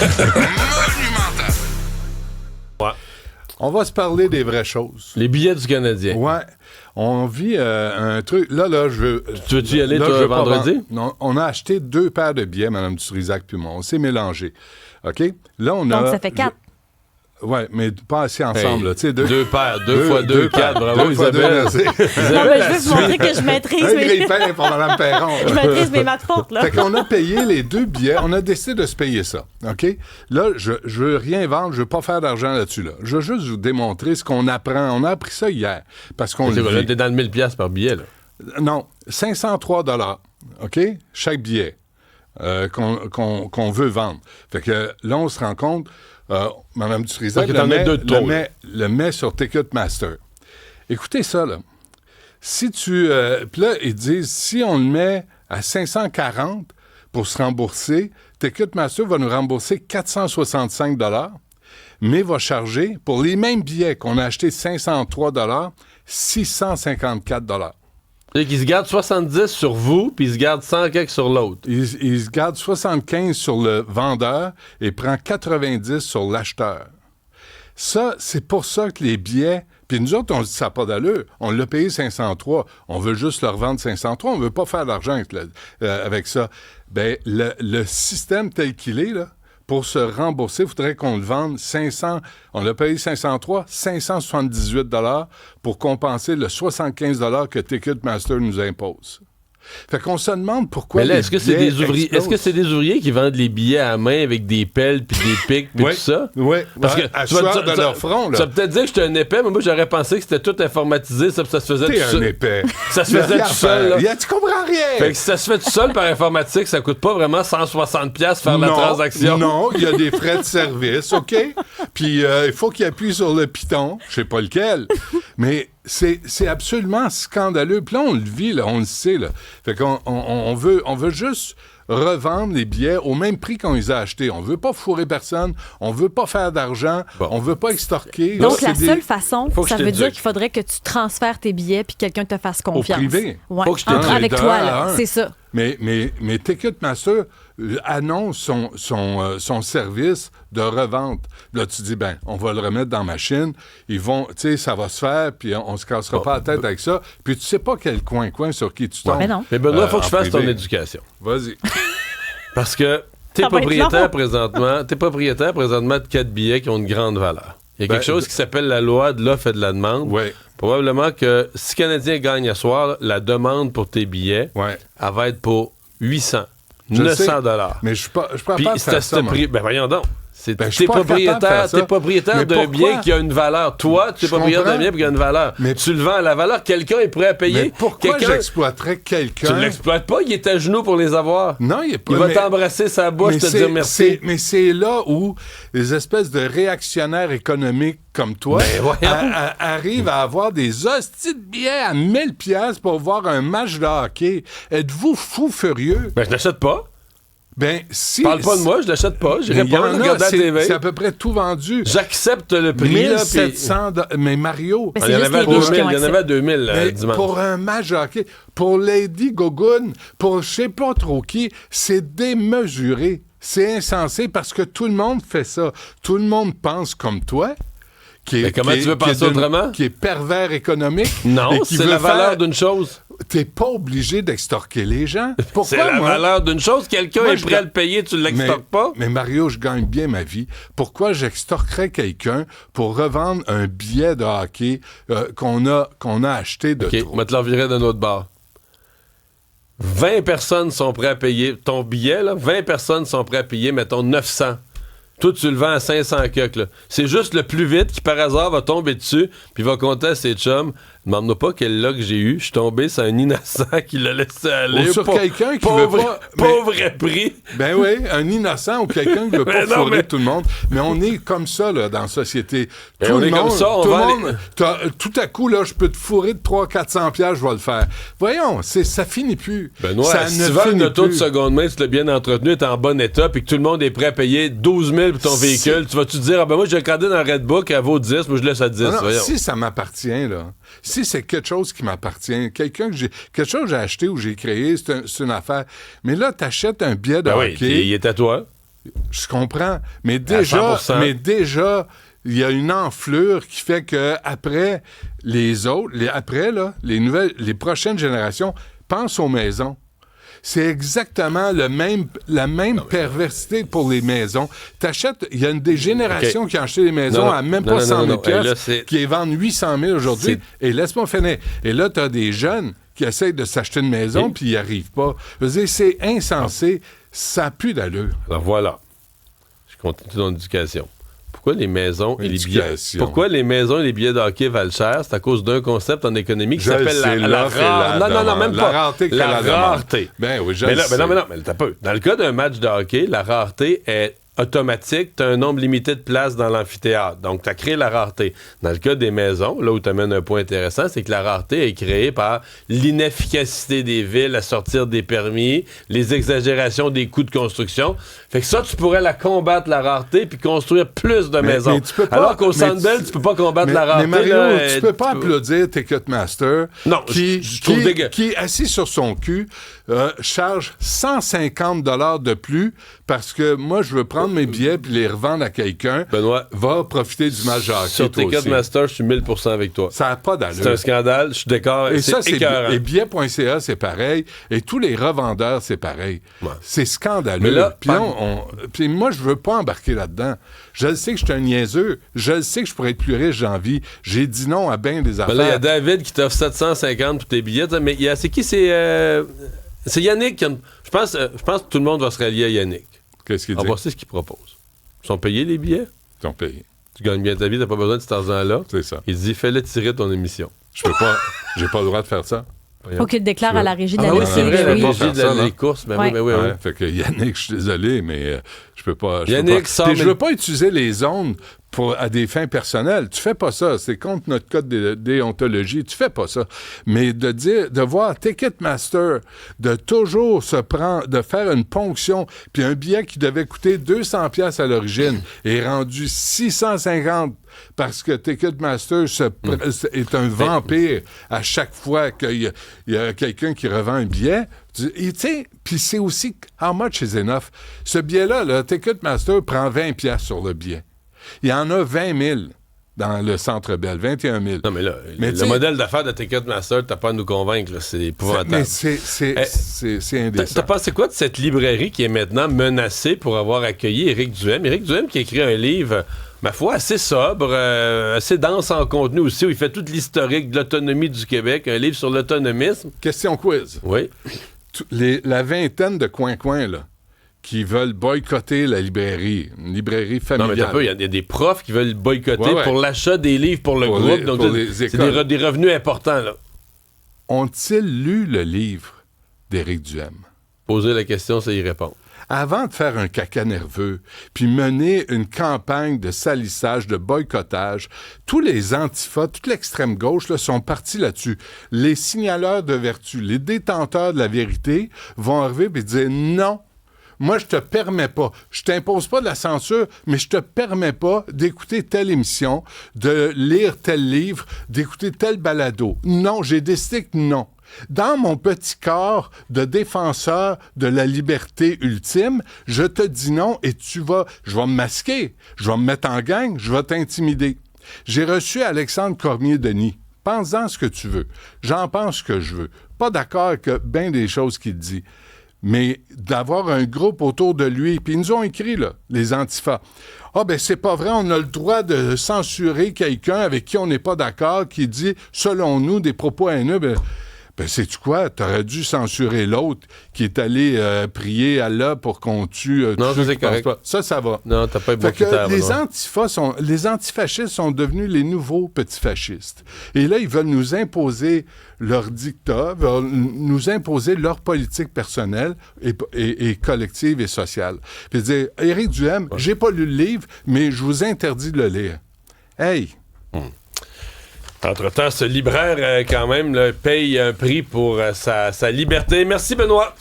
Monumental. Ouais. On va se parler des vraies choses. Les billets du Canadien. Ouais. On vit un truc... Là, je veux... Tu veux-tu y aller, là, toi, je veux pas vendredi? Non, on a acheté 2 paires de billets, Mme Dutrisac puis moi. On s'est mélangés. OK? Là, on a... Donc, ça fait 4. Oui, mais pas assez ensemble. Là. 2 paires, 2 fois 2, 4. Bravo, Isabelle. Non, mais je veux vous montrer que je maîtrise Un mes... grille-pain pour Mme Perron. je maîtrise mes maths fortes, là. Fait qu'on a payé les 2 billets. On a décidé de se payer ça. OK? Là, je veux rien vendre. Je veux pas faire d'argent là-dessus. Là. Je veux juste vous démontrer ce qu'on apprend. On a appris ça hier. Parce qu'on le vit. T'es dans le 1000$ par billet, là. Non, 503 $. OK? Chaque billet qu'on veut vendre. Fait que là, on se rend compte... Mme Dutrisac le met sur Ticketmaster. Écoutez ça, là. Si tu... Puis là, ils disent, si on le met à 540 pour se rembourser, Ticketmaster va nous rembourser 465 $, mais va charger, pour les mêmes billets qu'on a achetés 503 $, 654 $. C'est qu'ils se gardent 70 sur vous, puis ils se gardent 100 quelque sur l'autre. Il se garde 75 sur le vendeur et prend 90 sur l'acheteur. Ça, c'est pour ça que les billets... Puis nous autres, on se dit ça n'a pas d'allure. On l'a payé 503. On veut juste le revendre 503. On ne veut pas faire d'argent avec ça. Bien, le système tel qu'il est, là, pour se rembourser, il faudrait qu'on le vende 500... On l'a payé 503, 578 $ pour compenser le 75 $ que Ticketmaster nous impose. Fait qu'on se demande pourquoi. Mais là, est-ce que c'est des ouvriers qui vendent les billets à main avec des pelles puis des pics puis tout ça? Oui, parce que à sueur de leur front. Là. Ça peut-être dire que j'étais un épais, mais moi j'aurais pensé que c'était tout informatisé, ça se faisait tout seul. T'es un épais. Ça se faisait tout seul. Là. Tu comprends rien. Fait que si ça se fait tout seul par informatique, ça coûte pas vraiment 160$ faire la transaction. Non, il y a des frais de service, OK? Puis il faut qu'il appuie sur le piton, je sais pas lequel, mais c'est absolument scandaleux. Puis là, on le vit, là, on le sait. Là. Fait qu'on on veut juste revendre les billets au même prix qu'on les a achetés. On veut pas fourrer personne, on veut pas faire d'argent, on veut pas extorquer. Donc, la seule façon, ça veut dire dire qu'il faudrait que tu transfères tes billets puis quelqu'un te fasse confiance. Au privé. Ouais. Faut que je te avec toi, là. C'est ça. Mais Ticketmaster annonce son service de revente. Là, tu dis, on va le remettre dans la machine. Ils vont, tu sais, ça va se faire, puis on se cassera pas la tête avec ça. Puis tu sais pas quel coin sur qui tu tombes. Mais non. Mais Benoît, il faut que je fasse privé. ton éducation. Vas-y. Parce que t'es propriétaire présentement de 4 billets qui ont une grande valeur. Il y a quelque chose qui s'appelle la loi de l'offre et de la demande. Oui. Probablement que si Canadien gagne à soir, la demande pour tes billets, elle va être pour 800, 900 $. Mais je suis pas Puis capable de faire ça, moi. Ben voyons donc. T'es propriétaire d'un bien qui a une valeur. Toi, tu es propriétaire d'un bien qui a une valeur. Mais tu le vends à la valeur. Quelqu'un est prêt à payer. Mais pourquoi j'exploiterais quelqu'un? Tu ne l'exploites pas, il est à genoux pour les avoir. Non, il est pas. Il va t'embrasser sa bouche, te dire merci. Mais c'est là où les espèces de réactionnaires économiques comme toi arrivent à avoir des hosties de billets à 1000$ pour voir un match de hockey. Êtes-vous fou furieux? Ben, je n'achète pas. Si... Parle pas de moi, je l'achète pas. J'irai pas regarder la TV. C'est à peu près tout vendu. J'accepte le prix. 1700 $. Mais Mario... Mais il y en avait à 2000 dimanche. Pour un match de hockey, pour Lady Gogun, pour je sais pas trop qui, c'est démesuré. C'est insensé parce que tout le monde fait ça. Tout le monde pense comme toi. Mais comment tu veux penser autrement? Qui est pervers économique. Non, c'est la valeur d'une chose. T'es pas obligé d'extorquer les gens. Pourquoi, c'est la valeur d'une chose. Quelqu'un est prêt à le payer, tu l'extorques pas? Mais Mario, je gagne bien ma vie. Pourquoi j'extorquerais quelqu'un pour revendre un billet de hockey qu'on a acheté de trop? OK, on va te l'envirer d'un autre bar. 20 personnes sont prêtes à payer ton billet, là. 20 personnes sont prêtes à payer, mettons, 900. Toi, tu le vends à 500 kek, là. C'est juste le plus vite qui, par hasard, va tomber dessus, puis va compter à ses chums. Demande-moi pas quel lock j'ai eu. Je suis tombé sur un innocent qui l'a laissé aller. Ou sur quelqu'un qui veut pas... Pauvre prix. Ben oui, un innocent ou quelqu'un qui veut pas fourrer tout le monde. Mais on est comme ça, là, dans la société. Tout le monde, tout à coup, là, je peux te fourrer de 300-400$, je vais le faire. Voyons, ça finit plus. Benoît, ça si tu vends une auto de seconde main, si tu l'as bien entretenu, t'es en bon état, puis que tout le monde est prêt à payer 12 000 pour ton véhicule, tu vas-tu te dire, moi, j'ai regardé dans Redbook, elle vaut 10, moi, je laisse à 10. Non, si ça m'appartient, là, si c'est quelque chose qui m'appartient, quelque chose que j'ai acheté ou j'ai créé, c'est une affaire. Mais là, t'achètes un billet de hockey. Oui, il est à toi. Je comprends. Mais déjà, il y a une enflure qui fait que après les autres, les prochaines générations pensent aux maisons. C'est exactement la même perversité pour les maisons. T'achètes, il y a des générations qui ont acheté des maisons à même pas 100 000 piastres, qui les vendent 800 000 aujourd'hui. Et laisse-moi finir. Et là, t'as des jeunes qui essayent de s'acheter une maison, puis ils n'y arrivent pas. Je veux dire, c'est insensé. Ça n'a plus d'allure. Alors voilà. Je continue dans l'éducation. Pourquoi les maisons et les billets... Pourquoi les maisons et les billets de hockey valent cher? C'est à cause d'un concept en économie qui s'appelle la rareté. Non, même pas. La rareté. Ben oui, mais t'as peu. Dans le cas d'un match de hockey, la rareté est automatique. Tu as un nombre limité de places dans l'amphithéâtre. Donc, tu as créé la rareté. Dans le cas des maisons, là où tu amènes un point intéressant, c'est que la rareté est créée par l'inefficacité des villes à sortir des permis, les exagérations des coûts de construction. Fait que ça, tu pourrais la combattre, la rareté, puis construire plus de maisons. Mais tu peux pas, alors qu'au Centre Bell, tu peux pas combattre la rareté. Mais Mario, tu peux pas applaudir Ticketmaster qui, assis sur son cul, charge 150 $ de plus parce que moi, je veux prendre mes billets puis les revendre à quelqu'un. Benoît, va profiter du match de hockey. Sur Ticketmaster, je suis 1000% avec toi. Ça n'a pas d'allure. C'est un scandale, je suis d'accord. Et ça, c'est écœurant. Et billets.ca, c'est pareil. Et tous les revendeurs, c'est pareil. Ouais. C'est scandaleux. Mais là, puis moi, je veux pas embarquer là-dedans. Je le sais que je suis un niaiseux. Je le sais que je pourrais être plus riche, j'ai envie. J'ai dit non à bien des affaires. Là, il y a David qui t'offre 750 pour tes billets. Mais c'est qui? C'est Yannick. Je pense que tout le monde va se rallier à Yannick. Qu'est-ce qu'il dit? On va voir ce qu'il propose. Ils sont payés, les billets? Ils sont payés. Tu gagnes bien ta vie, t'as pas besoin de cet argent-là. C'est ça. Il dit, fais-le tirer ton émission. Je peux pas. J'ai pas le droit de faire ça. Faut qu'il déclare à la régie de la oui, c'est vrai, la régie de les courses. Mais oui. Fait que Yannick, je suis désolé, mais je peux pas. Yannick, je veux pas utiliser les zones à des fins personnelles. Tu fais pas ça. C'est contre notre code de déontologie. Tu fais pas ça. Mais de voir Ticketmaster, de toujours de faire une ponction, puis un billet qui devait coûter 200 $ à l'origine est rendu 650 parce que Ticketmaster est un vampire à chaque fois qu'il y a quelqu'un qui revend un billet. Puis c'est aussi how much is enough. Ce billet-là, Ticketmaster prend 20 $ sur le billet. Il y en a 20 000 dans le Centre Bell, 21 000. Non, mais là, le modèle d'affaires de Ticketmaster, t'as pas à nous convaincre, là, c'est épouvantable. Mais c'est indécent. T'as pensé quoi de cette librairie qui est maintenant menacée pour avoir accueilli Éric Duhem? Éric Duhem qui a écrit un livre, ma foi, assez sobre, assez dense en contenu aussi, où il fait toute l'historique de l'autonomie du Québec, un livre sur l'autonomisme. Question quiz. Oui. La vingtaine de coins-coins, là, qui veulent boycotter la librairie, une librairie familiale. Non, mais il y a des profs qui veulent boycotter pour l'achat des livres pour le groupe. Donc, c'est des revenus importants, là. Ont-ils lu le livre d'Éric Duhem? Poser la question, c'est y répondre. Avant de faire un caca nerveux, puis mener une campagne de salissage, de boycottage, tous les antifas, toute l'extrême gauche là, sont partis là-dessus. Les signaleurs de vertu, les détenteurs de la vérité vont arriver et dire non. Moi, je te permets pas. Je t'impose pas de la censure, mais je te permets pas d'écouter telle émission, de lire tel livre, d'écouter tel balado. Non, j'ai décidé que non. Dans mon petit corps de défenseur de la liberté ultime, je te dis non et je vais me masquer, je vais me mettre en gang, je vais t'intimider. J'ai reçu Alexandre Cormier-Denis. Pense-en ce que tu veux. J'en pense ce que je veux. Pas d'accord avec bien des choses qu'il dit. Mais d'avoir un groupe autour de lui, puis ils nous ont écrit, là, les antifas. Ah, ben c'est pas vrai, on a le droit de censurer quelqu'un avec qui on n'est pas d'accord, qui dit, selon nous, des propos haineux. Ben, sais-tu quoi? T'aurais dû censurer l'autre qui est allé prier Allah pour qu'on tue... non, ça, c'est correct. Pas. Ça va. Non, t'as pas eu bon critère. Les antifascistes sont devenus les nouveaux petits fascistes. Et là, ils veulent nous imposer leur dictat, veulent nous imposer leur politique personnelle et collective et sociale. Puis dire, Éric Duhem, j'ai pas lu le livre, mais je vous interdis de le lire. Hey! Entre-temps, ce libraire, quand même, là, paye un prix pour sa liberté. Merci, Benoît.